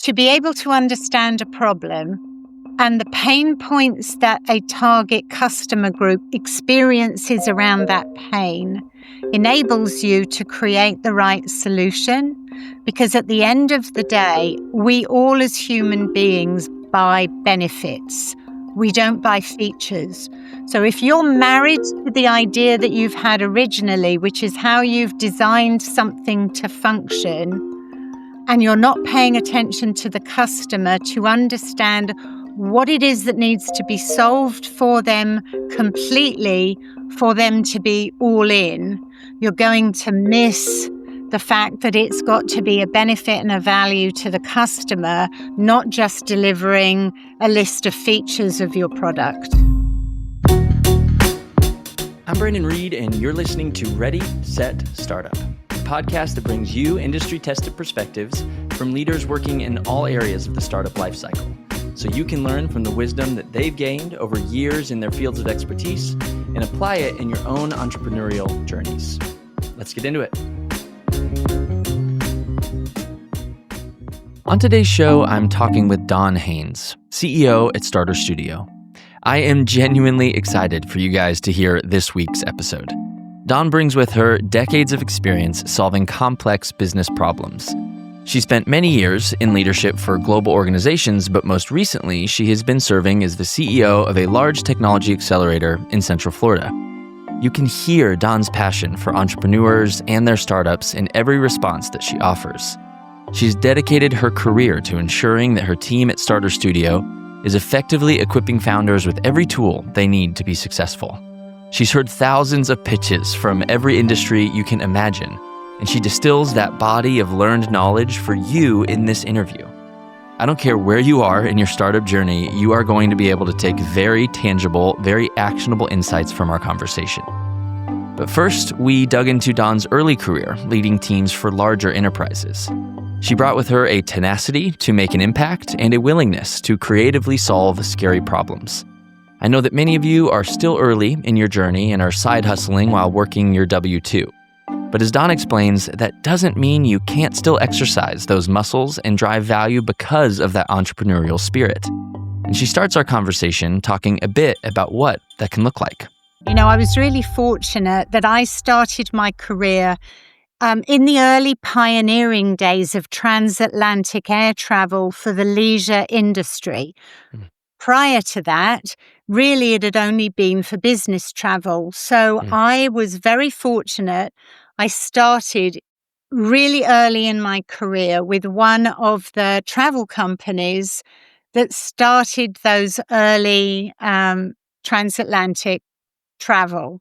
to be able to understand a problem and the pain points that a target customer group experiences around that pain enables you to create the right solution. Because at the end of the day, we all as human beings buy benefits. We don't buy features. So if you're married to the idea that you've had originally, which is how you've designed something to function, and you're not paying attention to the customer to understand what it is that needs to be solved for them completely, for them to be all in, you're going to miss the fact that it's got to be a benefit and a value to the customer, not just delivering a list of features of your product. I'm Brandon Reed, and you're listening to Ready, Set, Startup, a podcast that brings you industry-tested perspectives from leaders working in all areas of the startup lifecycle, so you can learn from the wisdom that they've gained over years in their fields of expertise and apply it in your own entrepreneurial journeys. Let's get into it. On today's show, I'm talking with Don Haynes, CEO at Stardust Studio. I am genuinely excited for you guys to hear this week's episode. Don brings with her decades of experience solving complex business problems. She spent many years in leadership for global organizations, but most recently, she has been serving as the CEO of a large technology accelerator in Central Florida. You can hear Don's passion for entrepreneurs and their startups in every response that she offers. She's dedicated her career to ensuring that her team at Stardust Studio is effectively equipping founders with every tool they need to be successful. She's heard thousands of pitches from every industry you can imagine, and she distills that body of learned knowledge for you in this interview. I don't care where you are in your startup journey, you are going to be able to take very tangible, very actionable insights from our conversation. But first, we dug into Don's early career, leading teams for larger enterprises. She brought with her a tenacity to make an impact and a willingness to creatively solve scary problems. I know that many of you are still early in your journey and are side hustling while working your W-2. But as Don explains, that doesn't mean you can't still exercise those muscles and drive value because of that entrepreneurial spirit. And she starts our conversation talking a bit about what that can look like. You know, I was really fortunate that I started my career in the early pioneering days of transatlantic air travel for the leisure industry. Prior to that, really it had only been for business travel. So I was very fortunate. I started really early in my career with one of the travel companies that started those early transatlantic travel.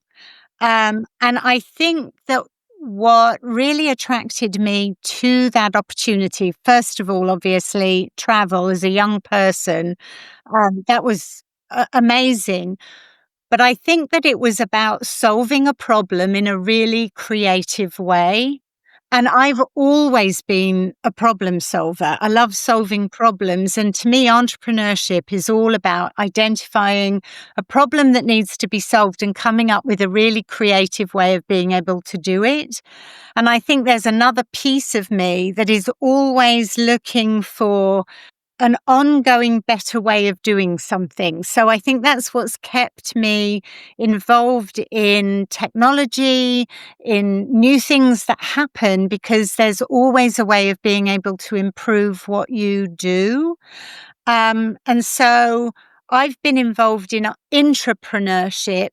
And I think that what really attracted me to that opportunity, first of all, obviously, travel as a young person, that was amazing. But I think that it was about solving a problem in a really creative way. And I've always been a problem solver. I love solving problems. And to me, entrepreneurship is all about identifying a problem that needs to be solved and coming up with a really creative way of being able to do it. And I think there's another piece of me that is always looking for an ongoing better way of doing something. So I think that's what's kept me involved in technology, in new things that happen, because there's always a way of being able to improve what you do. And so I've been involved in entrepreneurship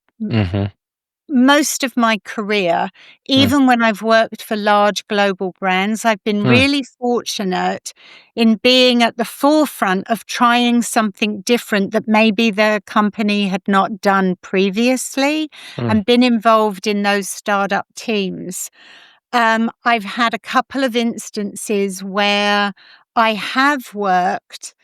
most of my career. Even when I've worked for large global brands, I've been really fortunate in being at the forefront of trying something different that maybe the company had not done previously and been involved in those startup teams. I've had a couple of instances where I have worked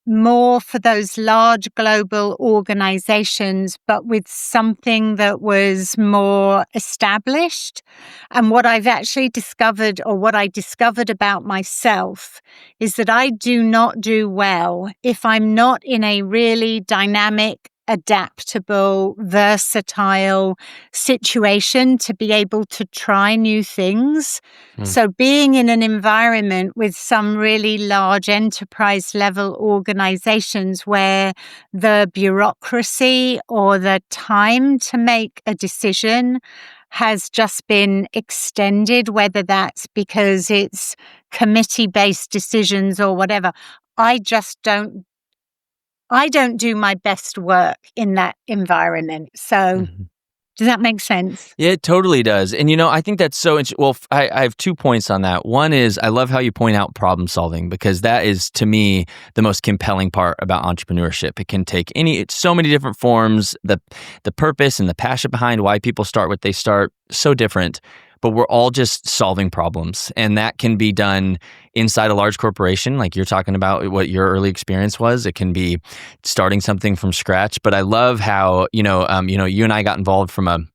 more for those large global organizations, but with something that was more established. And what I've actually discovered, or what I discovered about myself, is that I do not do well if I'm not in a really dynamic, adaptable, versatile situation to be able to try new things. So being in an environment with some really large enterprise level organizations where the bureaucracy or the time to make a decision has just been extended, whether that's because it's committee-based decisions or whatever. I don't do my best work in that environment. So does that make sense? Yeah, it totally does. And, I think that's so interesting. Well, I have 2 points on that. One is I love how you point out problem solving, because that is, to me, the most compelling part about entrepreneurship. It can take it's so many different forms. The purpose and the passion behind why people start what they start, so different. But we're all just solving problems. And that can be done inside a large corporation, like you're talking about what your early experience was. It can be starting something from scratch. But I love how, you and I got involved from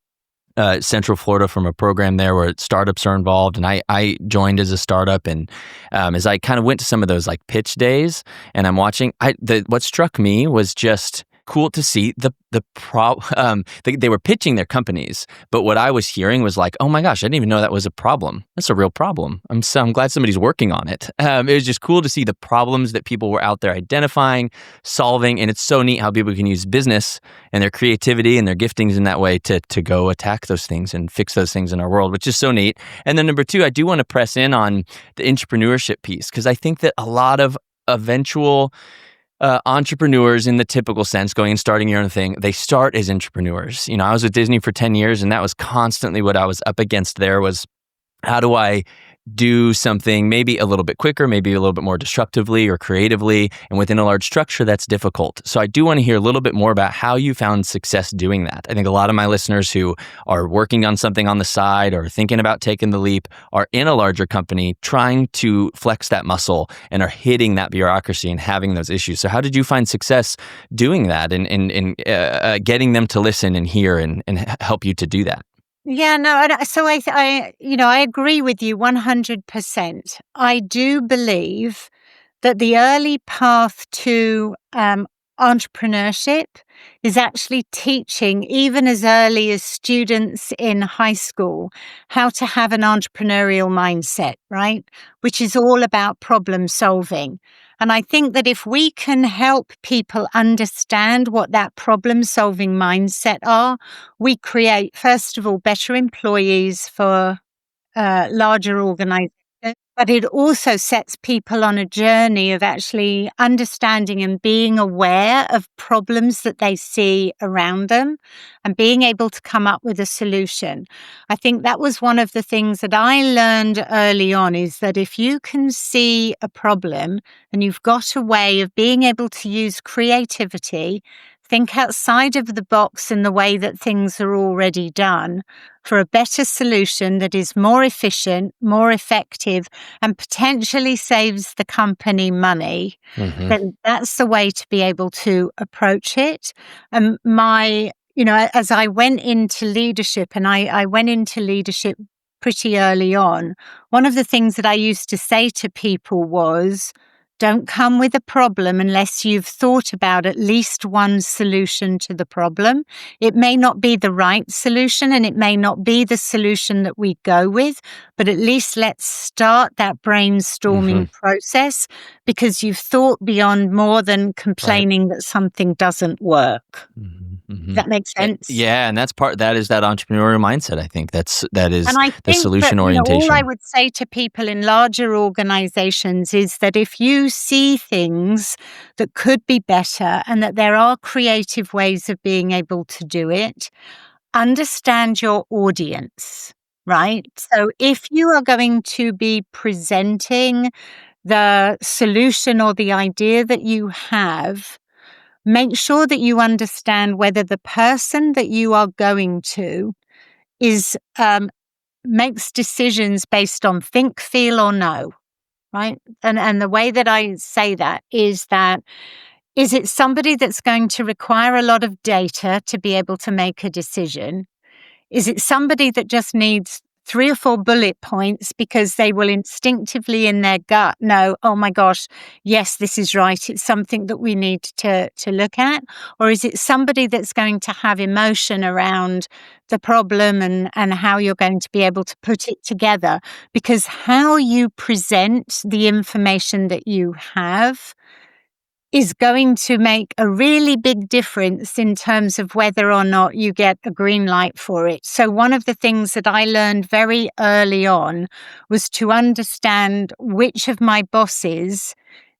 Central Florida from a program there where startups are involved. And I joined as a startup. And as I kind of went to some of those like pitch days and I'm watching, what struck me was just cool to see they were pitching their companies, but what I was hearing was like, oh my gosh, I didn't even know that was a problem. That's a real problem. I'm glad somebody's working on it. It was just cool to see the problems that people were out there identifying, solving, and it's so neat how people can use business and their creativity and their giftings in that way to go attack those things and fix those things in our world, which is so neat. And then number 2, I do want to press in on the entrepreneurship piece, because I think that a lot of eventual entrepreneurs in the typical sense, going and starting your own thing, they start as entrepreneurs. I was with Disney for 10 years, and that was constantly what I was up against there was, how do I do something maybe a little bit quicker, maybe a little bit more disruptively or creatively, and within a large structure, that's difficult. So I do want to hear a little bit more about how you found success doing that. I think a lot of my listeners who are working on something on the side or thinking about taking the leap are in a larger company trying to flex that muscle and are hitting that bureaucracy and having those issues. So how did you find success doing that and getting them to listen and hear and help you to do that? Yeah, no, so I agree with you 100%. I do believe that the early path to entrepreneurship is actually teaching, even as early as students in high school, how to have an entrepreneurial mindset, right? Which is all about problem solving. And I think that if we can help people understand what that problem solving mindset are, we create, first of all, better employees for larger organizations. But it also sets people on a journey of actually understanding and being aware of problems that they see around them and being able to come up with a solution. I think that was one of the things that I learned early on, is that if you can see a problem and you've got a way of being able to use creativity, think outside of the box in the way that things are already done for a better solution that is more efficient, more effective, and potentially saves the company money, then that's the way to be able to approach it. And as I went into leadership, and I went into leadership pretty early on, one of the things that I used to say to people was, don't come with a problem unless you've thought about at least one solution to the problem. It may not be the right solution and it may not be the solution that we go with, but at least let's start that brainstorming process, because you've thought beyond more than complaining that something doesn't work. Does that make sense? Yeah, and that is that entrepreneurial mindset. I think that is and I the think solution that, orientation. all I would say to people in larger organizations is that if you see things that could be better and that there are creative ways of being able to do it, understand your audience, right? So if you are going to be presenting the solution or the idea that you have, make sure that you understand whether the person that you are going to is makes decisions based on think, feel, or know, right? And the way that I say that, is it somebody that's going to require a lot of data to be able to make a decision? Is it somebody that just needs 3 or 4 bullet points because they will instinctively in their gut know, oh my gosh, yes, this is right. It's something that we need to look at. Or is it somebody that's going to have emotion around the problem and how you're going to be able to put it together? Because how you present the information that you have is going to make a really big difference in terms of whether or not you get a green light for it. So one of the things that I learned very early on was to understand which of my bosses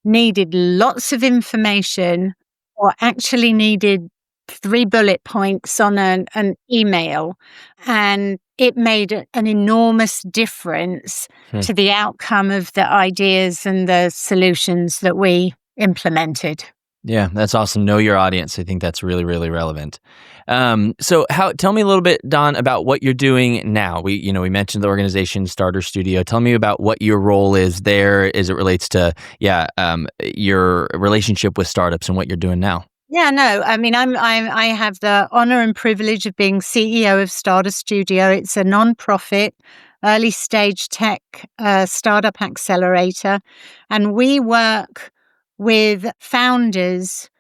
needed lots of information or actually needed 3 bullet points on an email. And it made an enormous difference to the outcome of the ideas and the solutions that we implemented. Yeah, that's awesome. Know your audience. I think that's really, really relevant. Tell me a little bit, Don, about what you're doing now. We mentioned the organization Stardust Studio. Tell me about what your role is there as it relates to, your relationship with startups and what you're doing now. Yeah, no, I mean, I have the honor and privilege of being CEO of Stardust Studio. It's a nonprofit, early stage tech startup accelerator, and we work with founders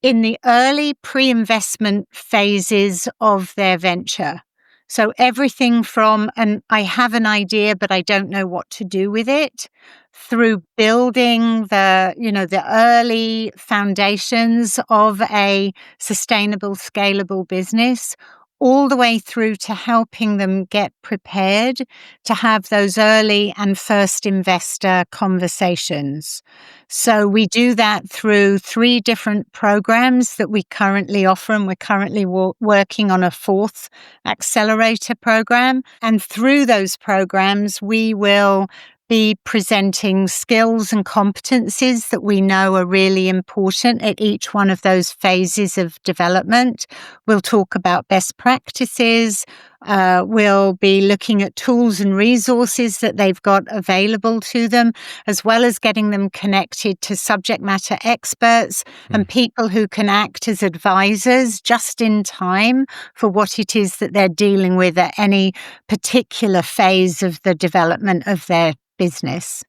in the early pre-investment phases of their venture. So everything from, and I have an idea, but I don't know what to do with it, through building the early foundations of a sustainable, scalable business, all the way through to helping them get prepared to have those early and first investor conversations. So we do that through 3 different programs that we currently offer, and we're currently working on a 4th accelerator program. And through those programs, we will be presenting skills and competencies that we know are really important at each one of those phases of development. We'll talk about best practices. We'll be looking at tools and resources that they've got available to them, as well as getting them connected to subject matter experts and people who can act as advisors just in time for what it is that they're dealing with at any particular phase of the development of their business.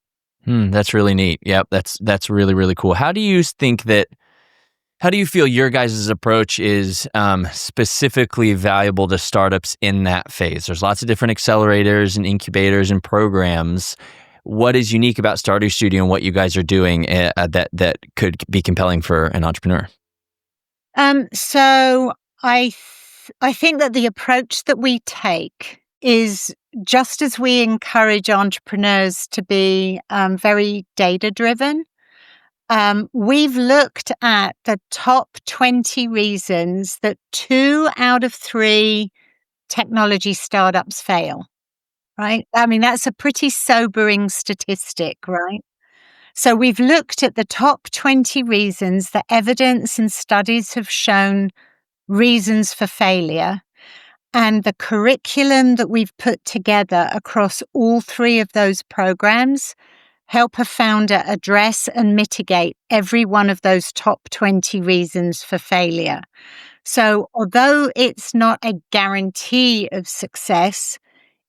That's really neat. Yep, that's really, really cool. How do you feel your guys' approach is specifically valuable to startups in that phase? There's lots of different accelerators and incubators and programs. What is unique about Stardust Studio and what you guys are doing that could be compelling for an entrepreneur? So I think that the approach that we take is just as we encourage entrepreneurs to be very data-driven. We've looked at the top 20 reasons that 2 out of 3 technology startups fail, right? I mean, that's a pretty sobering statistic, right? So we've looked at the top 20 reasons that evidence and studies have shown reasons for failure. And the curriculum that we've put together across all 3 of those programs help a founder address and mitigate every one of those top 20 reasons for failure. So although it's not a guarantee of success,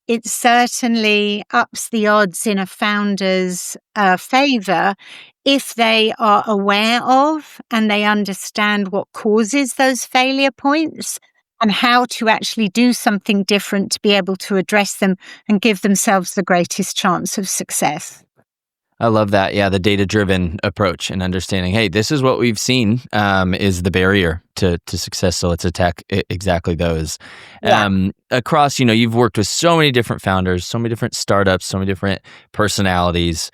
it certainly ups the odds in a founder's favor if they are aware of and they understand what causes those failure points and how to actually do something different to be able to address them and give themselves the greatest chance of success. I love that. Yeah, the data-driven approach and understanding, hey, this is what we've seen is the barrier to success. So let's attack exactly those. Yeah. Across, you've worked with so many different founders, so many different startups, so many different personalities.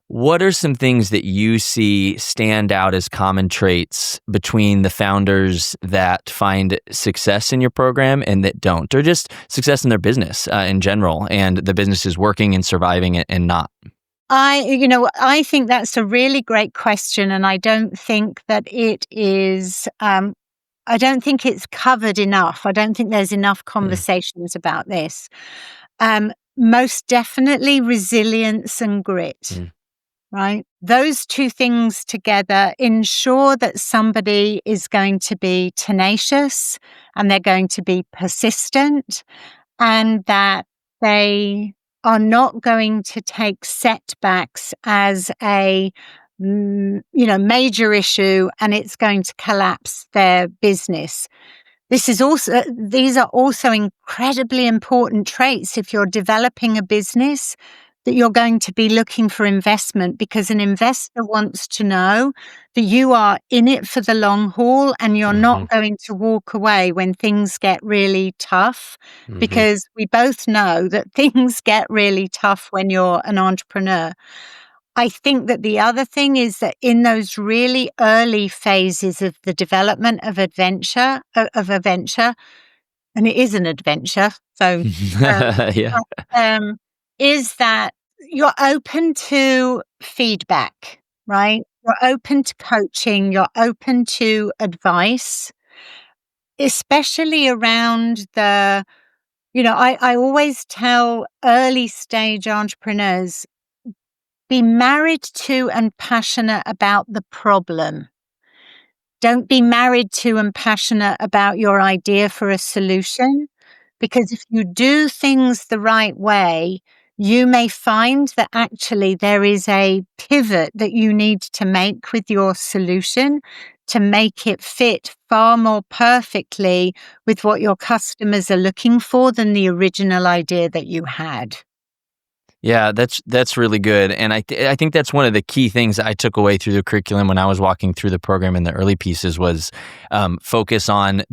What are some things that you see stand out as common traits between the founders that find success in your program and that don't, or just success in their business in general, and the business is working and surviving and not? I think that's a really great question, and I don't think that it is. I don't think it's covered enough. I don't think there's enough conversations about this. Most definitely, resilience and grit. Right? Those 2 things together ensure that somebody is going to be tenacious and they're going to be persistent, and that they are not going to take setbacks as a major issue and it's going to collapse their business. These are also incredibly important traits if you're developing a business, that you're going to be looking for investment, because an investor wants to know that you are in it for the long haul and you're not going to walk away when things get really tough, because we both know that things get really tough when you're an entrepreneur. I think that the other thing is that in those really early phases of the development of a venture, and it is an adventure, so Yeah. um, is that you're open to feedback, right? You're open to coaching, you're open to advice, especially around I always tell early stage entrepreneurs, be married to and passionate about the problem. Don't be married to and passionate about your idea for a solution, because if you do things the right way, you may find that actually there is a pivot that you need to make with your solution to make it fit far more perfectly with what your customers are looking for than the original idea that you had. Yeah, that's really good, and I think that's one of the key things I took away through the curriculum when I was walking through the program in the early pieces was focus on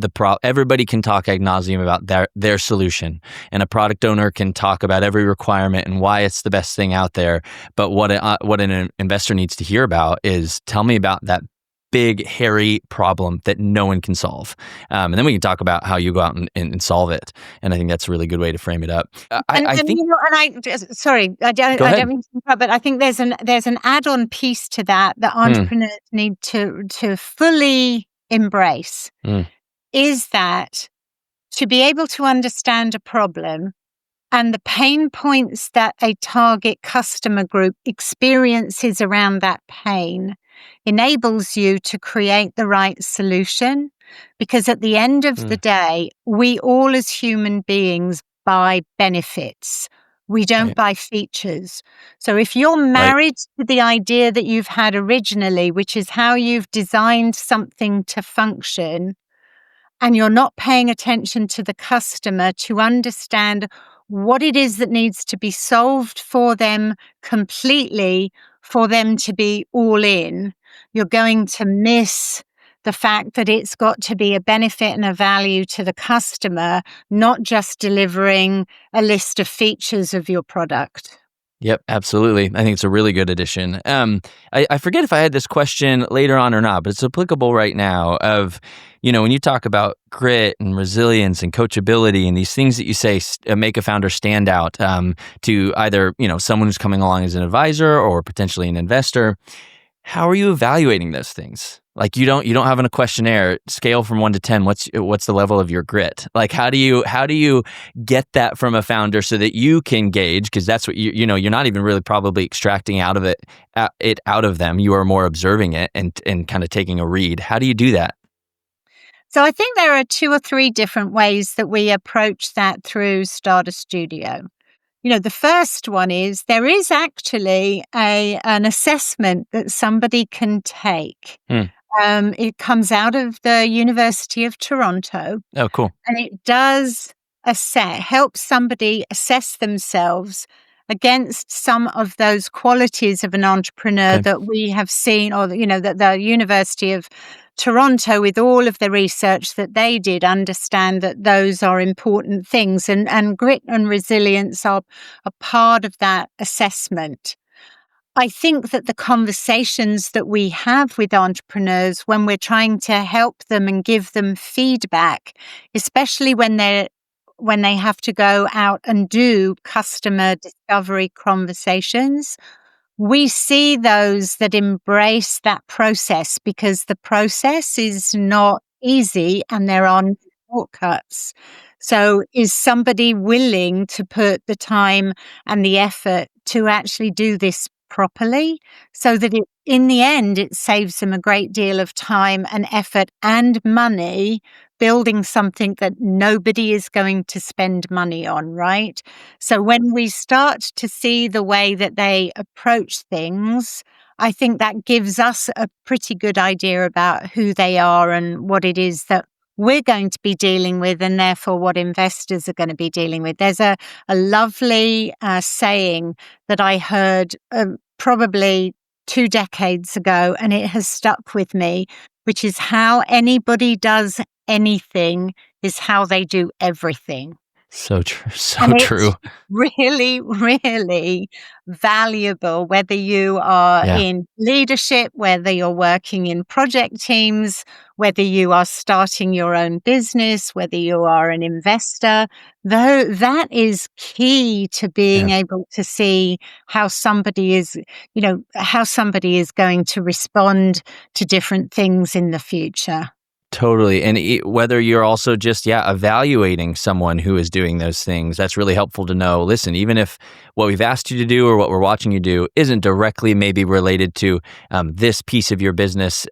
everybody can talk ad nauseum about their solution, and a product owner can talk about every requirement and why it's the best thing out there. But what an investor needs to hear about is, tell me about that big, hairy problem that no one can solve. And then we can talk about how you go out and solve it. And I think that's a really good way to frame it up. I think. Sorry, I Go ahead. don't mean to interrupt, but I think there's an add-on piece to that entrepreneurs need to fully embrace, is that to be able to understand a problem and the pain points that a target customer group experiences around that pain enables you to create the right solution. Because at the end of the day, we all as human beings buy benefits. We don't buy features. So if you're married to the idea that you've had originally, which is how you've designed something to function, and you're not paying attention to the customer to understand what it is that needs to be solved for them completely, for them to be all in, you're going to miss the fact that it's got to be a benefit and a value to the customer, not just delivering a list of features of your product. Yep, absolutely. I think it's a really good addition. I forget if I had this question later on or not, but it's applicable right now of, when you talk about grit and resilience and coachability and these things that you say make a founder stand out to either, someone who's coming along as an advisor or potentially an investor. How are you evaluating those things? Like you don't have in a questionnaire, scale from 1 to 10. What's the level of your grit? Like how do you get that from a founder so that you can gauge? Because that's what you're not even really probably extracting out of them. You are more observing it and kind of taking a read. How do you do that? So I think there are 2 or 3 different ways that we approach that through Stardust Studio. The first one is there is actually an assessment that somebody can take. It comes out of the University of Toronto. Oh, cool. And it does help somebody assess themselves against some of those qualities of an entrepreneur that we have seen, or that the University of Toronto, with all of the research that they did, understand that those are important things, and grit and resilience are a part of that assessment. I think that the conversations that we have with entrepreneurs when we're trying to help them and give them feedback, especially when they have to go out and do customer discovery conversations, we see those that embrace that process, because the process is not easy and there are no shortcuts. So is somebody willing to put the time and the effort to actually do this properly, so that in the end, it saves them a great deal of time and effort and money, building something that nobody is going to spend money on, right? So when we start to see the way that they approach things, I think that gives us a pretty good idea about who they are and what it is that we're going to be dealing with, and therefore what investors are going to be dealing with. There's a lovely saying that I heard probably 2 decades ago, and it has stuck with me, which is how anybody does anything is how they do everything. So true. So And true. it's really, really valuable, whether you are Yeah. in leadership, whether you're working in project teams, whether you are starting your own business, whether you are an investor. Though that is key to being Yeah. able to see how somebody is, how somebody is going to respond to different things in the future. Totally. And whether you're also just, evaluating someone who is doing those things, that's really helpful to know. Listen, even if what we've asked you to do or what we're watching you do isn't directly maybe related to this piece of your business,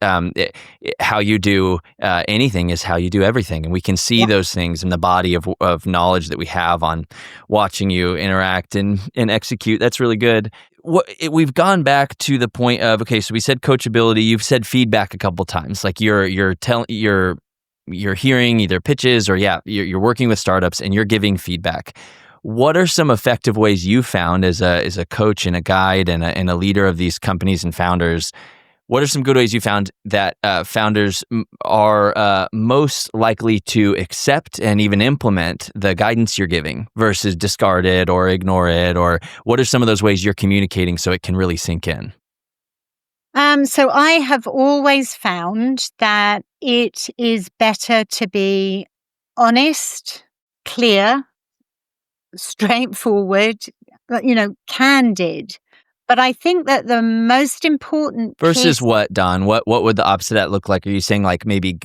how you do anything is how you do everything. And we can see those things in the body of knowledge that we have on watching you interact and execute. That's really good. We've gone back to the point of, okay, so we said coachability. You've said feedback a couple times, like you're hearing either pitches or you're working with startups and you're giving feedback. What are some effective ways you found as a coach and a guide and a leader of these companies and founders? What are some good ways you found that founders are most likely to accept and even implement the guidance you're giving versus discard it or ignore it? Or what are some of those ways you're communicating so it can really sink in? So I have always found that it is better to be honest, clear, straightforward, candid. But I think that the most important Versus piece. what, Don? What would the opposite of that look like? Are you saying like maybe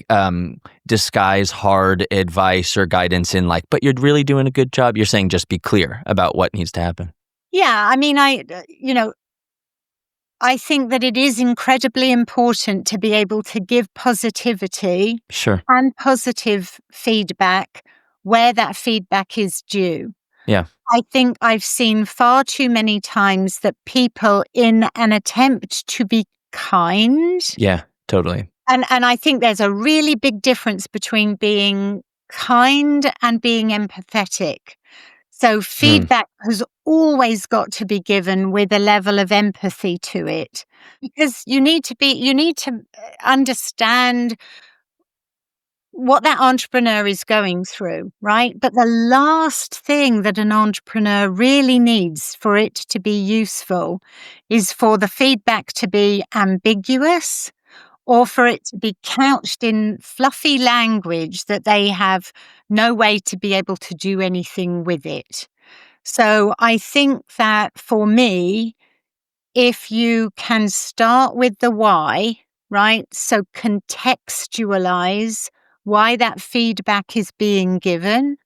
disguise hard advice or guidance in like, but you're really doing a good job? You're saying just be clear about what needs to happen. Yeah, I mean, I think that it is incredibly important to be able to give positivity Sure. and positive feedback where that feedback is due. Yeah. I think I've seen far too many times that people, in an attempt to be kind, Yeah, totally. and I think there's a really big difference between being kind and being empathetic. So Hmm. feedback has always got to be given with a level of empathy to it, because you need to understand what that entrepreneur is going through, right? But the last thing that an entrepreneur really needs for it to be useful is for the feedback to be ambiguous or for it to be couched in fluffy language that they have no way to be able to do anything with it. So I think that for me, if you can start with the why, right? So contextualize why that feedback is being given,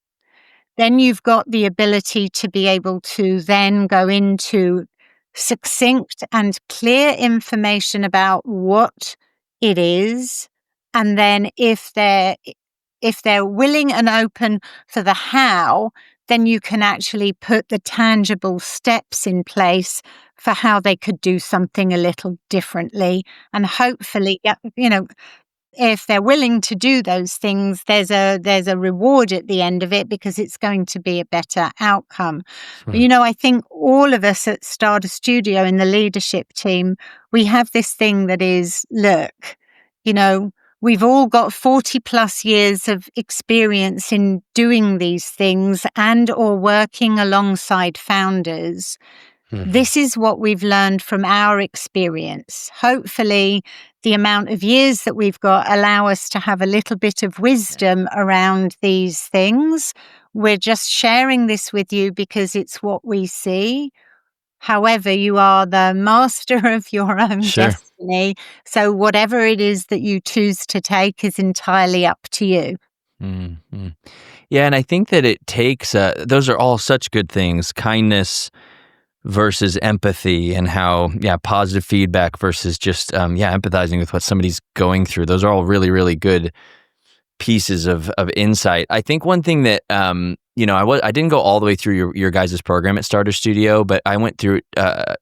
then you've got the ability to be able to then go into succinct and clear information about what it is. And then if they're willing and open for the how, then you can actually put the tangible steps in place for how they could do something a little differently. And hopefully, if they're willing to do those things, there's a reward at the end of it because it's going to be a better outcome. But, I think all of us at Stardust Studio in the leadership team, we have this thing that is, look, we've all got 40 plus years of experience in doing these things and or working alongside founders. This is what we've learned from our experience. Hopefully, the amount of years that we've got allow us to have a little bit of wisdom around these things. We're just sharing this with you because it's what we see. However, you are the master of your own Sure. destiny. So whatever it is that you choose to take is entirely up to you. Mm-hmm. Yeah, and I think that it takes, those are all such good things, kindness versus empathy and how, positive feedback versus just, empathizing with what somebody's going through. Those are all really, really good pieces of insight. I think one thing that I didn't go all the way through your guys' program at Stardust Studio, but I went through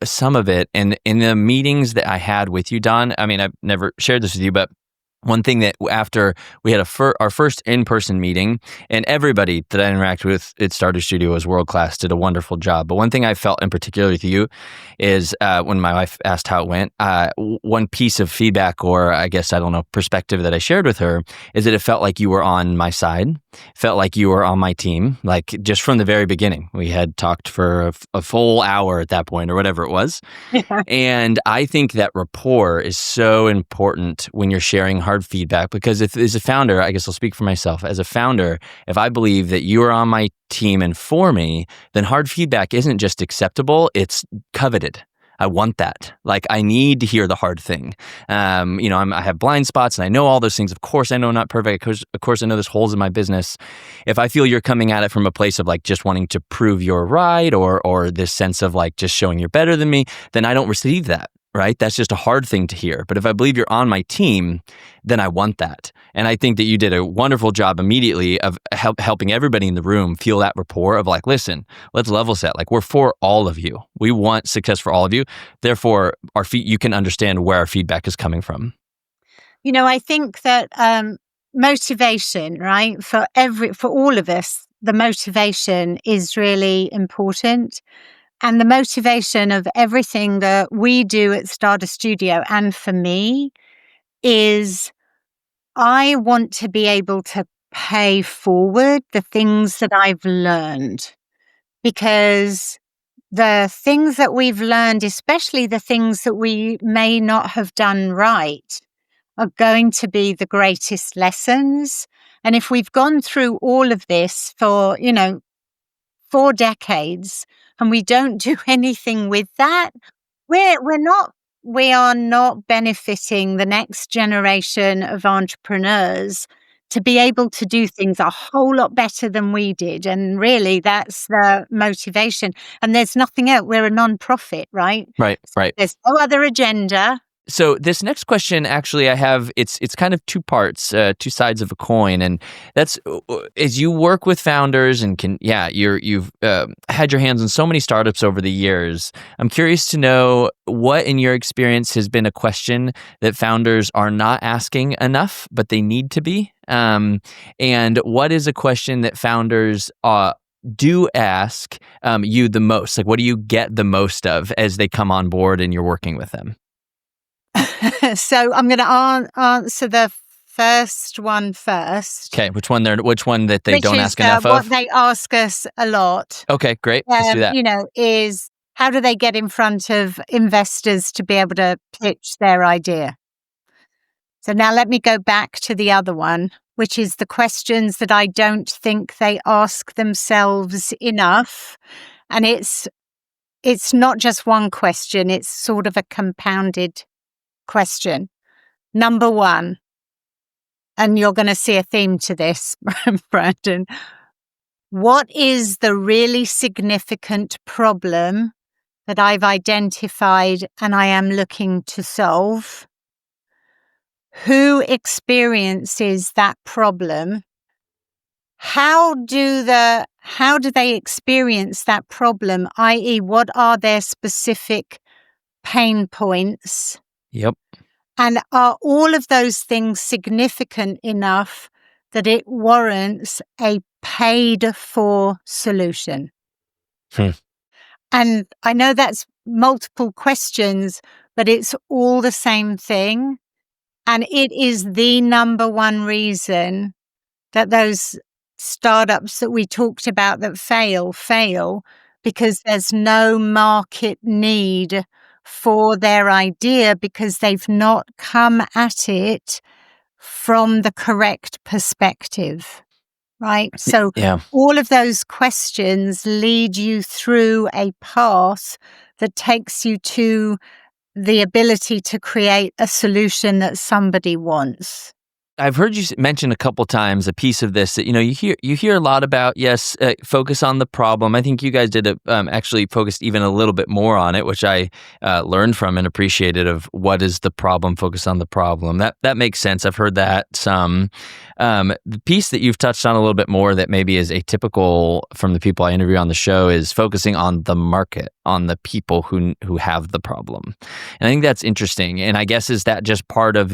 some of it. And in the meetings that I had with you, Don, I mean, I've never shared this with you, but one thing that after we had our first in-person meeting, and everybody that I interacted with at Stardust Studio was world-class, did a wonderful job. But one thing I felt in particular with you is when my wife asked how it went, one piece of feedback, or I guess, I don't know, perspective that I shared with her is that it felt like you were on my side, felt like you were on my team, like just from the very beginning. We had talked for a full hour at that point or whatever it was. Yeah. And I think that rapport is so important when you're sharing hard feedback, because if as a founder, I guess I'll speak for myself, as a founder, if I believe that you are on my team and for me, then hard feedback isn't just acceptable, it's coveted. I want that. Like, I need to hear the hard thing. I have blind spots and I know all those things. Of course, I know I'm not perfect. Of course, I know there's holes in my business. If I feel you're coming at it from a place of like just wanting to prove you're right, or this sense of like just showing you're better than me, then I don't receive that. Right? That's just a hard thing to hear. But if I believe you're on my team, then I want that. And I think that you did a wonderful job immediately of helping everybody in the room feel that rapport of like, listen, let's level set. Like, we're for all of you. We want success for all of you. Therefore, you can understand where our feedback is coming from. I think that motivation, right? For all of us, the motivation is really important. And the motivation of everything that we do at Stardust Studio, and for me, is I want to be able to pay forward the things that I've learned. Because the things that we've learned, especially the things that we may not have done right, are going to be the greatest lessons. And if we've gone through all of this for, 4 decades, and we don't do anything with that, we are not benefiting the next generation of entrepreneurs to be able to do things a whole lot better than we did. And really, that's the motivation. And there's nothing else. We're a non-profit, right? Right. There's no other agenda. So this next question, actually, I have, it's kind of two parts, two sides of a coin. And that's, as you work with founders and you've had your hands on so many startups over the years, I'm curious to know what, in your experience, has been a question that founders are not asking enough, but they need to be. And what is a question that founders do ask you the most? Like, what do you get the most of as they come on board and you're working with them? So I'm going to answer the first one first. Okay, which one that they don't ask enough of? What they ask us a lot. Okay, great. Let's do that. Is how do they get in front of investors to be able to pitch their idea? So now let me go back to the other one, which is the questions that I don't think they ask themselves enough. And it's not just one question, it's sort of a compounded question. Number one, and you're going to see a theme to this, Brandon. What is the really significant problem that I've identified and I am looking to solve? Who experiences that problem? How do they experience that problem? I.e., what are their specific pain points? Yep. And are all of those things significant enough that it warrants a paid-for solution? And I know that's multiple questions, but it's all the same thing. And it is the number one reason that those startups that we talked about that fail, because there's no market need for their idea, because they've not come at it from the correct perspective, right? So all of those questions lead you through a path that takes you to the ability to create a solution that somebody wants. I've heard you mention a couple times a piece of this that you hear a lot about. Yes, focus on the problem. I think you guys did actually focused even a little bit more on it, which I learned from and appreciated. Of what is the problem? Focus on the problem. That makes sense. I've heard that some. The piece that you've touched on a little bit more that maybe is atypical from the people I interview on the show is focusing on the market, on the people who have the problem. And I think that's interesting. And I guess is that just part of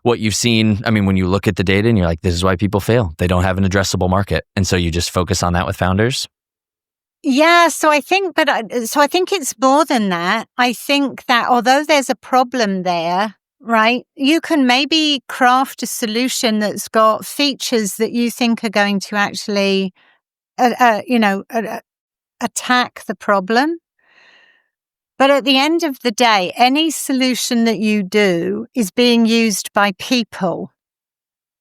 what you've seen? I mean, when you look at the data and you're like, this is why people fail. They don't have an addressable market. And so you just focus on that with founders? Yeah, so I think it's more than that. I think that although there's a problem there, right, you can maybe craft a solution that's got features that you think are going to actually, attack the problem. But at the end of the day, any solution that you do is being used by people,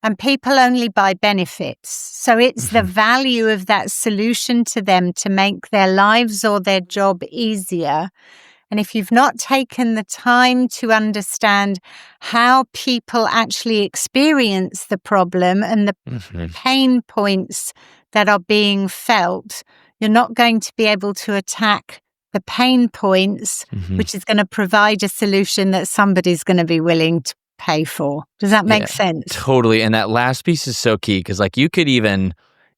and people only buy benefits. So it's the value of that solution to them to make their lives or their job easier. And if you've not taken the time to understand how people actually experience the problem and the pain points that are being felt, you're not going to be able to attack the pain points, which is going to provide a solution that somebody's going to be willing to pay for. Does that make sense? Totally. And that last piece is so key because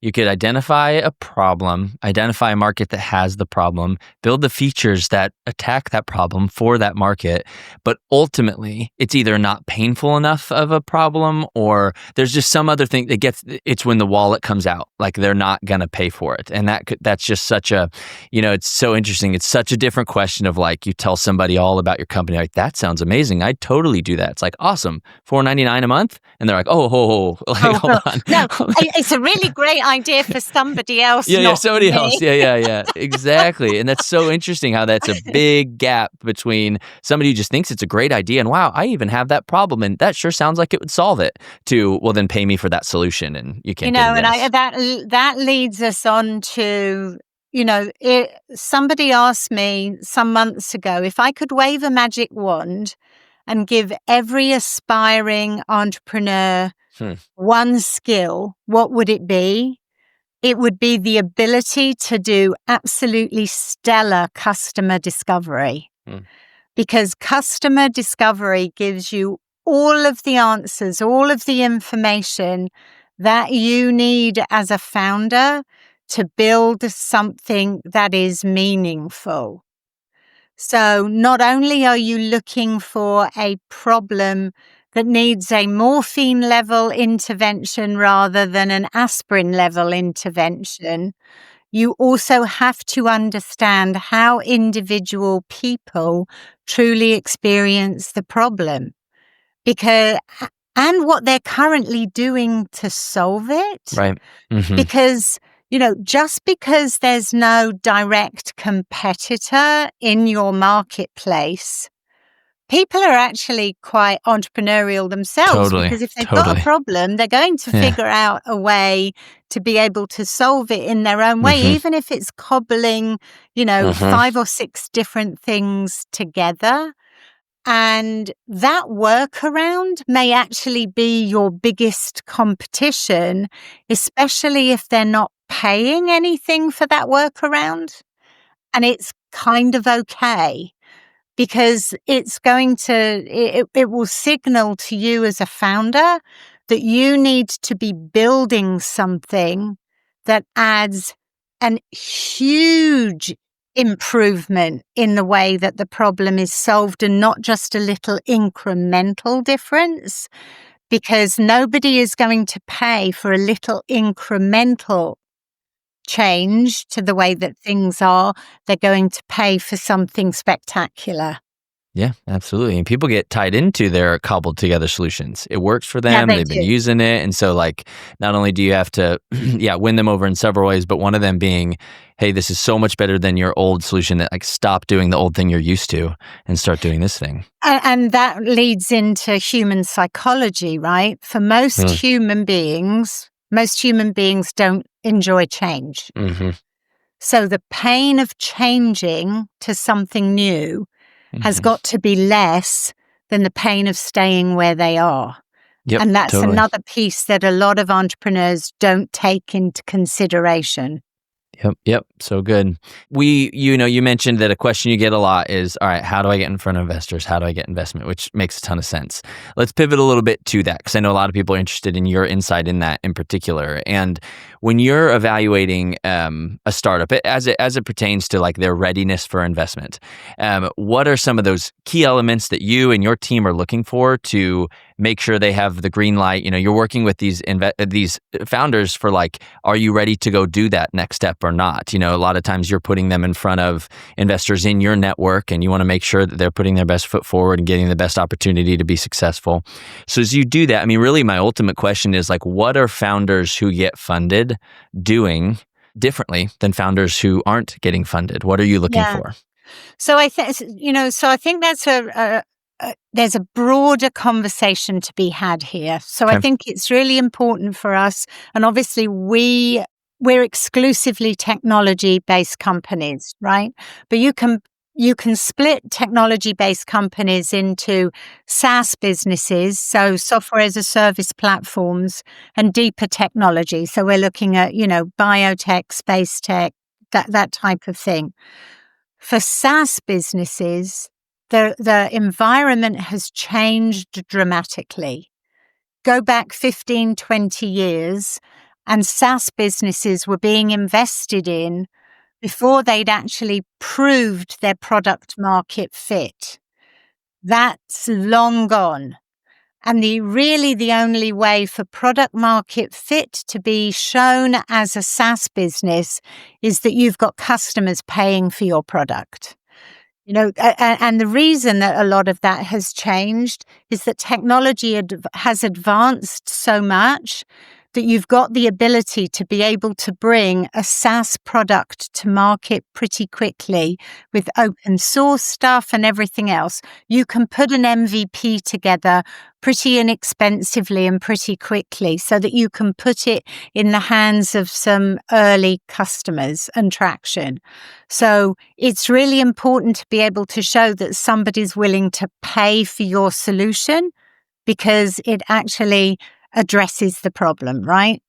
you could identify a problem, identify a market that has the problem, build the features that attack that problem for that market. But ultimately, it's either not painful enough of a problem or there's just some other thing it's when the wallet comes out, like they're not going to pay for it. And that's just such a, it's so interesting. It's such a different question of you tell somebody all about your company, like, that sounds amazing. I'd totally do that. It's like, awesome, $4.99 a month. And they're like, hold on. No, it's a really great idea for somebody else. Somebody me. else. Yeah. Exactly. And that's so interesting how that's a big gap between somebody who just thinks it's a great idea and wow, I even have that problem and that sure sounds like it would solve it, to, well, then pay me for that solution and you can't get it. And that leads us on to, somebody asked me some months ago if I could wave a magic wand and give every aspiring entrepreneur one skill, what would it be? It would be the ability to do absolutely stellar customer discovery. Because customer discovery gives you all of the answers, all of the information that you need as a founder to build something that is meaningful. So not only are you looking for a problem that needs a morphine level intervention rather than an aspirin level intervention, you also have to understand how individual people truly experience the problem and what they're currently doing to solve it. Right. Because, just because there's no direct competitor in your marketplace, people are actually quite entrepreneurial themselves. Totally. Because if they've got a problem, they're going to figure out a way to be able to solve it in their own way, even if it's cobbling, 5 or 6 different things together. And that workaround may actually be your biggest competition, especially if they're not paying anything for that workaround. And it's kind of okay because it's going to, it will signal to you as a founder that you need to be building something that adds an huge improvement in the way that the problem is solved and not just a little incremental difference, because nobody is going to pay for a little incremental change to the way that things are. They're going to pay for something spectacular. Yeah, absolutely. And people get tied into their cobbled together solutions. It works for them. They've been using it. And so not only do you have to win them over in several ways, but one of them being, hey, this is so much better than your old solution that stop doing the old thing you're used to and start doing this thing. And that leads into human psychology, right? For most human beings don't enjoy change. So the pain of changing to something new has got to be less than the pain of staying where they are. Yep. And that's Totally. another piece that a lot of entrepreneurs don't take into consideration. Yep. So good. You mentioned that a question you get a lot is, all right, how do I get in front of investors? How do I get investment? Which makes a ton of sense. Let's pivot a little bit to that, because I know a lot of people are interested in your insight in that in particular. And when you're evaluating a startup, as it pertains to like their readiness for investment, what are some of those key elements that you and your team are looking for to make sure they have the green light? You're working with these founders for like, are you ready to go do that next step or not? A lot of times you're putting them in front of investors in your network, and you want to make sure that they're putting their best foot forward and getting the best opportunity to be successful. So as you do that, really my ultimate question is like, what are founders who get funded doing differently than founders who aren't getting funded? What are you looking for? So I think, that's there's a broader conversation to be had here. So I Okay. think it's really important for us, and obviously we're exclusively technology-based companies, right? But you can split technology-based companies into SaaS businesses, so software as a service platforms, and deeper technology. So we're looking at, biotech, space tech, that type of thing. For SaaS businesses, the environment has changed dramatically. Go back 15, 20 years, and SaaS businesses were being invested in before they'd actually proved their product market fit. That's long gone. And the only way for product market fit to be shown as a SaaS business is that you've got customers paying for your product. And the reason that a lot of that has changed is that technology has advanced so much that you've got the ability to be able to bring a SaaS product to market pretty quickly with open source stuff and everything else. You can put an MVP together pretty inexpensively and pretty quickly so that you can put it in the hands of some early customers and traction. So it's really important to be able to show that somebody's willing to pay for your solution because it actually addresses the problem, right?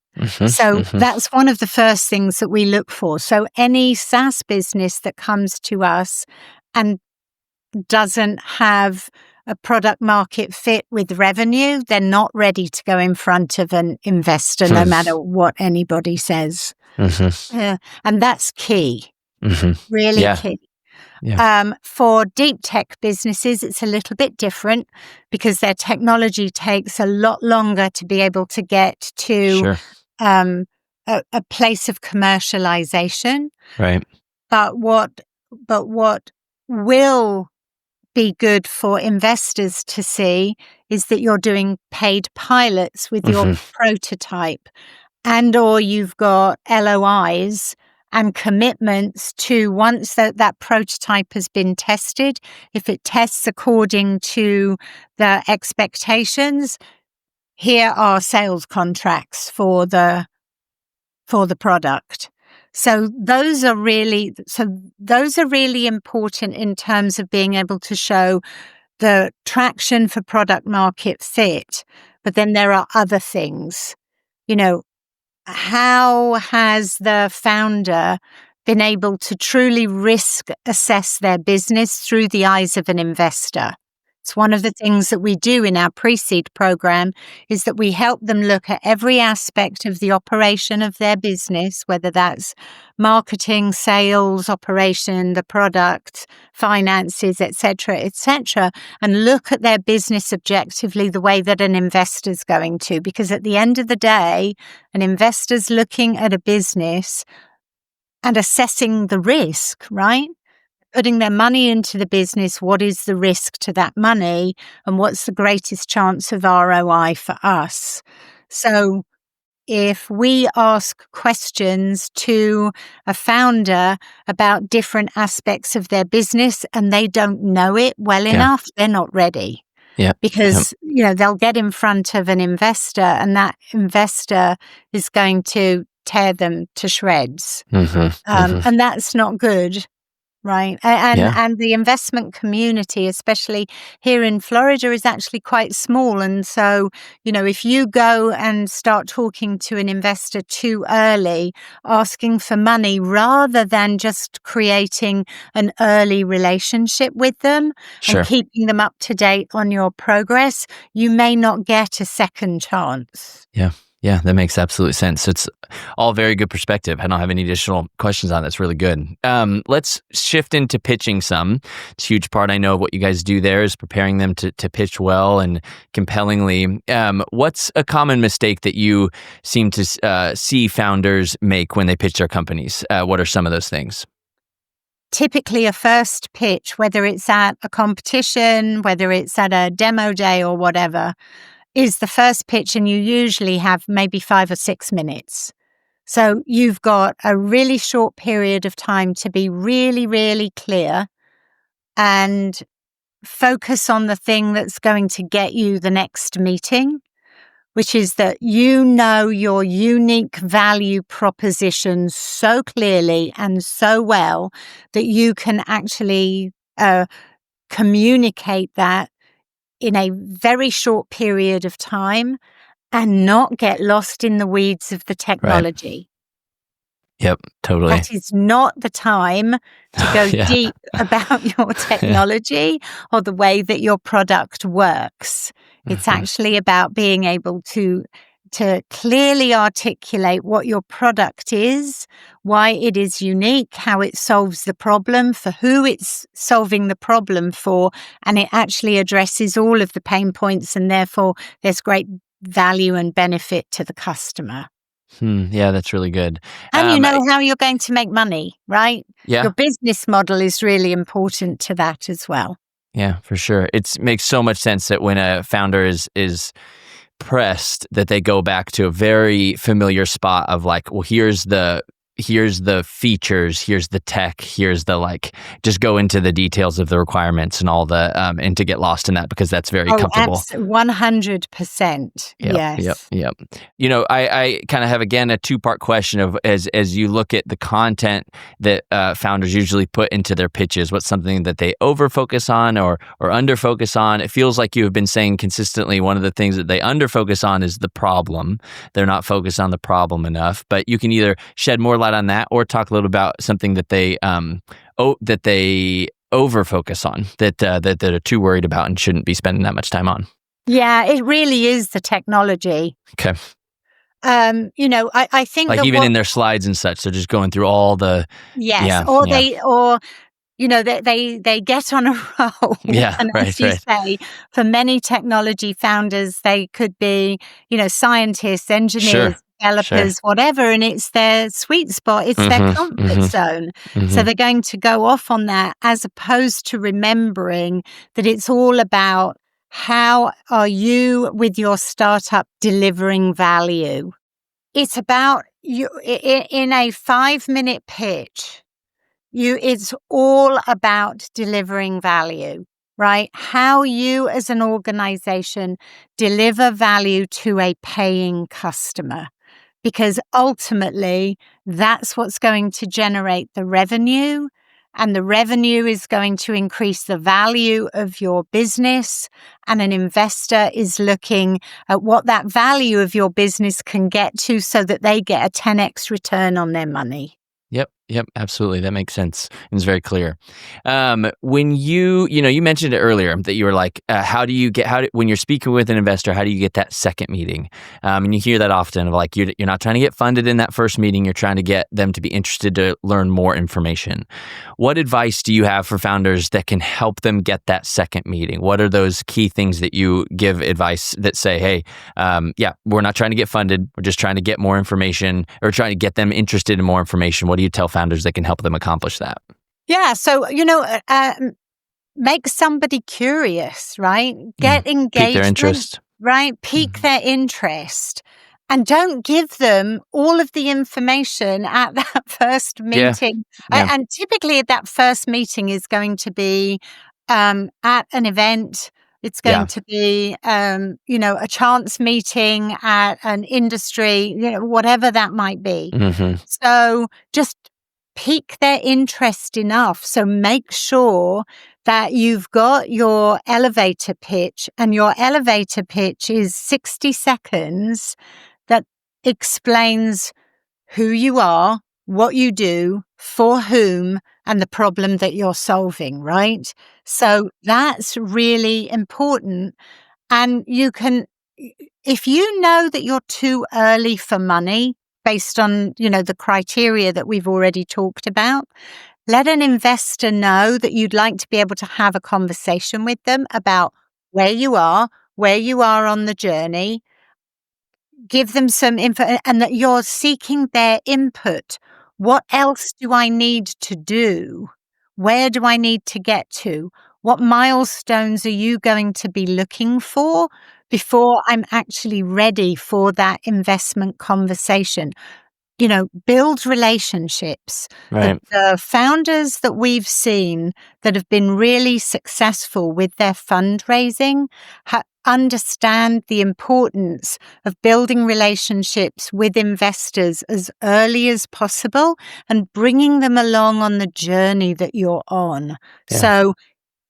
So that's one of the first things that we look for. So any SaaS business that comes to us and doesn't have a product market fit with revenue, they're not ready to go in front of an investor, no matter what anybody says. And that's key, really key. Yeah. For deep tech businesses, it's a little bit different because their technology takes a lot longer to be able to get to a place of commercialization. Right. But what will be good for investors to see is that you're doing paid pilots with your prototype, and or you've got LOIs and commitments to, once that prototype has been tested, if it tests according to the expectations, here are sales contracts for the product. So those are really important in terms of being able to show the traction for product market fit. But then there are other things. How has the founder been able to truly risk assess their business through the eyes of an investor? It's one of the things that we do in our pre-seed program, is that we help them look at every aspect of the operation of their business, whether that's marketing, sales, operation, the product, finances, etc., and look at their business objectively the way that an investor's going to. Because at the end of the day, an investor's looking at a business and assessing the risk, right? Putting their money into the business, what is the risk to that money, and what's the greatest chance of ROI for us? So if we ask questions to a founder about different aspects of their business and they don't know it well enough, they're not ready. Because they'll get in front of an investor, and that investor is going to tear them to shreds. And that's not good. right? Yeah. And the investment community, especially here in Florida, is actually quite small. And so, if you go and start talking to an investor too early, asking for money rather than just creating an early relationship with them and Sure. keeping them up to date on your progress, you may not get a second chance. Yeah. Yeah, that makes absolute sense. It's all very good perspective. I don't have any additional questions on it. That's really good. Let's shift into pitching some. It's a huge part, I know, of what you guys do there is preparing them to pitch well and compellingly. What's a common mistake that you seem to see founders make when they pitch their companies? What are some of those things? Typically, a first pitch, whether it's at a competition, whether it's at a demo day or whatever, is the first pitch, and you usually have maybe 5 or 6 minutes. So you've got a really short period of time to be really, really clear and focus on the thing that's going to get you the next meeting, which is that your unique value proposition so clearly and so well that you can actually communicate that in a very short period of time and not get lost in the weeds of the Right. technology. Yep, totally. That is not the time to go Yeah. deep about your Yeah. technology or the way that your product works. It's Mhm. actually about being able to clearly articulate what your product is, why it is unique, how it solves the problem, for who it's solving the problem for, and it actually addresses all of the pain points, and therefore there's great value and benefit to the customer. Yeah, that's really good. And you know how you're going to make money, right? Yeah. Your business model is really important to that as well. Yeah, for sure. It makes so much sense that when a founder is pressed, that they go back to a very familiar spot of like, well, here's the features, here's the tech, here's the just go into the details of the requirements and all the and to get lost in that because that's very comfortable. 100%. Yep, yep, Yes. yep. I kind of have again a two-part question of as you look at the content that founders usually put into their pitches, what's something that they over-focus on or under-focus on? It feels like you have been saying consistently one of the things that they under-focus on is the problem. They're not focused on the problem enough, but you can either shed more light on that or talk a little about something that they over-focus on that are too worried about and shouldn't be spending that much time on. Yeah, it really is the technology. Okay. I think that even in their slides and such, they're just going through all the yes, or they get on a roll. Yeah, And as you say, for many technology founders, they could be, scientists, engineers, developers, whatever, and it's their sweet spot. It's their comfort zone. So they're going to go off on that as opposed to remembering that it's all about how are you with your startup delivering value. It's about you in a 5-minute pitch. It's all about delivering value, right? How you as an organization deliver value to a paying customer, because ultimately that's what's going to generate the revenue, and the revenue is going to increase the value of your business. And an investor is looking at what that value of your business can get to so that they get a 10x return on their money. Yep, absolutely. That makes sense. It's very clear. When you mentioned it earlier that you were like, when you're speaking with an investor, how do you get that second meeting? And you hear that often of like, you're not trying to get funded in that first meeting. You're trying to get them to be interested to learn more information. What advice do you have for founders that can help them get that second meeting? What are those key things that you give advice that say, hey, we're not trying to get funded. We're just trying to get more information or trying to get them interested in more information. What do you tell founders that can help them accomplish that? Yeah. So, make somebody curious, right? Get engagement. Pique their interest. Right? Pique their interest. And don't give them all of the information at that first meeting. Yeah. And typically that first meeting is going to be at an event. It's going to be, a chance meeting at an industry, whatever that might be. Mm-hmm. So just pique their interest enough. So make sure that you've got your elevator pitch, and your elevator pitch is 60 seconds that explains who you are, what you do, for whom, and the problem that you're solving, right? So that's really important. And if you know that you're too early for money based on, the criteria that we've already talked about, let an investor know that you'd like to be able to have a conversation with them about where you are on the journey. Give them some info, and that you're seeking their input. What else do I need to do? Where do I need to get to? What milestones are you going to be looking for before I'm actually ready for that investment conversation? Build relationships. Right. The founders that we've seen that have been really successful with their fundraising understand the importance of building relationships with investors as early as possible and bringing them along on the journey that you're on. Yeah. So,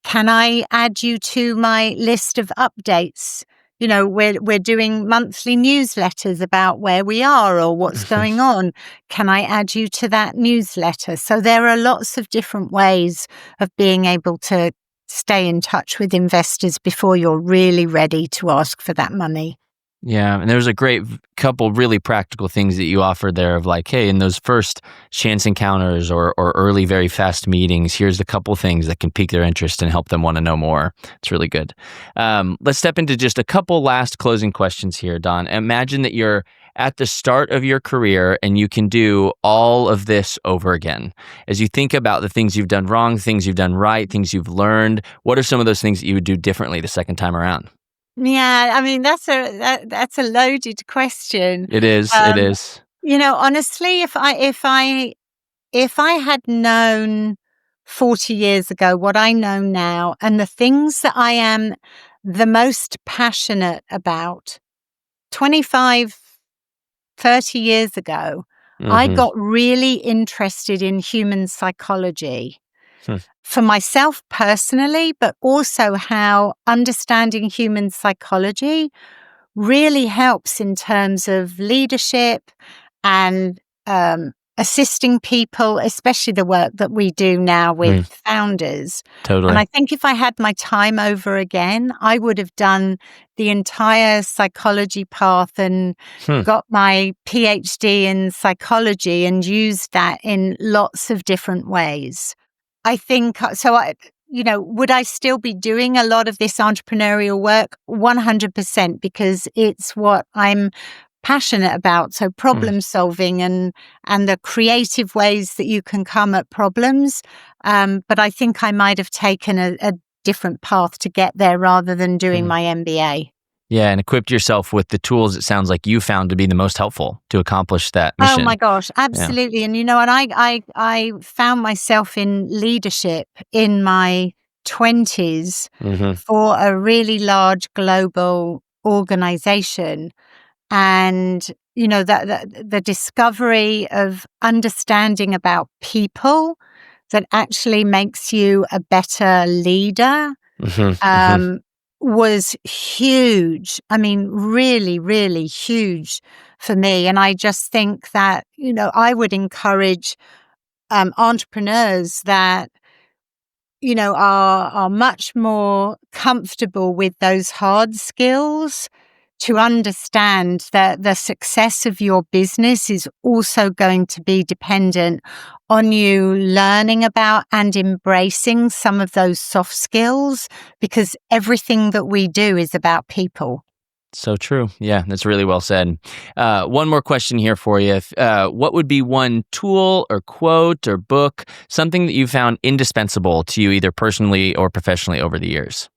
can I add you to my list of updates? We're doing monthly newsletters about where we are or what's going on. Can I add you to that newsletter? So there are lots of different ways of being able to stay in touch with investors before you're really ready to ask for that money. Yeah, and there's a great couple really practical things that you offered there of like, hey, in those first chance encounters or early, very fast meetings, here's the couple things that can pique their interest and help them want to know more. It's really good. Let's step into just a couple last closing questions here, Don. Imagine that you're at the start of your career and you can do all of this over again. As you think about the things you've done wrong, things you've done right, things you've learned, what are some of those things that you would do differently the second time around? Yeah, I mean, that's a loaded question. It is. It is. Honestly, if I had known 40 years ago what I know now, and the things that I am the most passionate about 25, 30 years ago, I Mm-hmm. got really interested in human psychology. Hmm. For myself personally, but also how understanding human psychology really helps in terms of leadership and assisting people, especially the work that we do now with founders. Totally. And I think if I had my time over again, I would have done the entire psychology path and got my PhD in psychology and used that in lots of different ways. I think so. Would I still be doing a lot of this entrepreneurial work? 100%, because it's what I'm passionate about. So problem solving and the creative ways that you can come at problems. But I think I might have taken a different path to get there rather than doing my MBA. Yeah, and equipped yourself with the tools it sounds like you found to be the most helpful to accomplish that mission. Oh my gosh, absolutely. Yeah. And I found myself in leadership in my 20s for a really large global organization. And, the discovery of understanding about people that actually makes you a better leader was huge. I mean, really, really huge for me. And I just think that, I would encourage entrepreneurs that are much more comfortable with those hard skills to understand that the success of your business is also going to be dependent on you learning about and embracing some of those soft skills, because everything that we do is about people. So true. Yeah, that's really well said. One more question here for you. What would be one tool or quote or book, something that you found indispensable to you either personally or professionally over the years?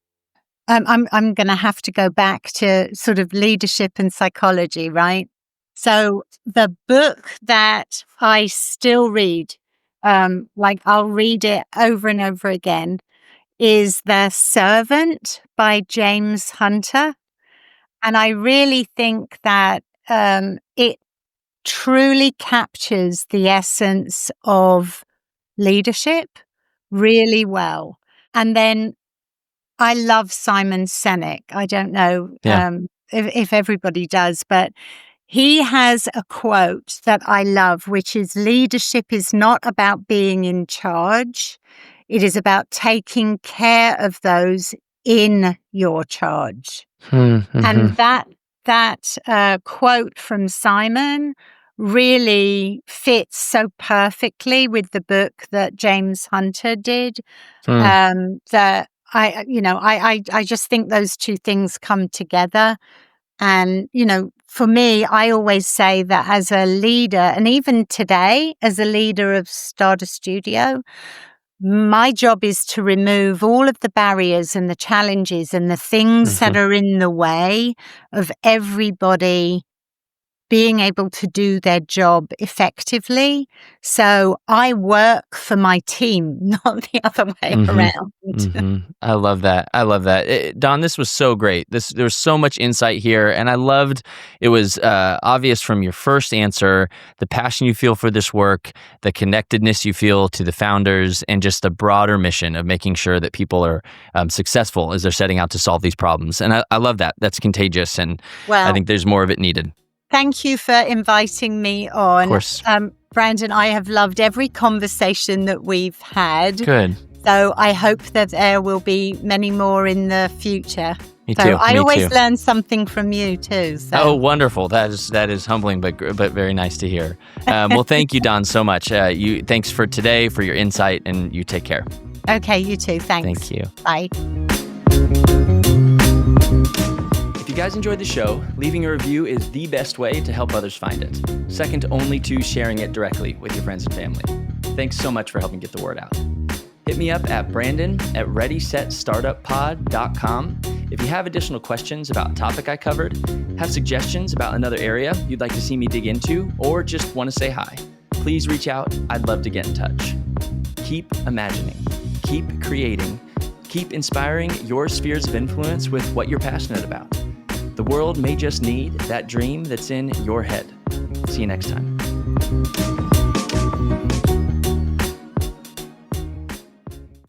I'm going to have to go back to sort of leadership and psychology, right? So the book that I still read, I'll read it over and over again, is The Servant by James Hunter. And I really think that it truly captures the essence of leadership really well. And then I love Simon Sinek. I don't know Yeah. if everybody does, but he has a quote that I love, which is leadership is not about being in charge. It is about taking care of those in your charge. Mm-hmm. And that quote from Simon really fits so perfectly with the book that James Hunter did. That I just think those two things come together. And, for me, I always say that as a leader, and even today, as a leader of Stardust Studio, my job is to remove all of the barriers and the challenges and the things that are in the way of everybody being able to do their job effectively. So I work for my team, not the other way around. I love that. Don, this was so great. There was so much insight here, and I loved it was obvious from your first answer, the passion you feel for this work, the connectedness you feel to the founders, and just the broader mission of making sure that people are successful as they're setting out to solve these problems. And I love that. That's contagious, and I think there's more of it needed. Thank you for inviting me on. Of course. Brandon, I have loved every conversation that we've had. Good. So I hope that there will be many more in the future. Me too. I always learn something from you too. So. Oh, wonderful. That is humbling, but very nice to hear. Well, thank you, Don, so much. Thanks for today, for your insight, and you take care. Okay, you too. Thanks. Thank you. Bye. If you guys enjoyed the show, leaving a review is the best way to help others find it. Second only to sharing it directly with your friends and family. Thanks so much for helping get the word out. Hit me up at brandon@readysetstartuppod.com if you have additional questions about a topic I covered, have suggestions about another area you'd like to see me dig into, or just want to say hi. Please reach out. I'd love to get in touch. Keep imagining, keep creating, keep inspiring your spheres of influence with what you're passionate about. The world may just need that dream that's in your head. See you next time.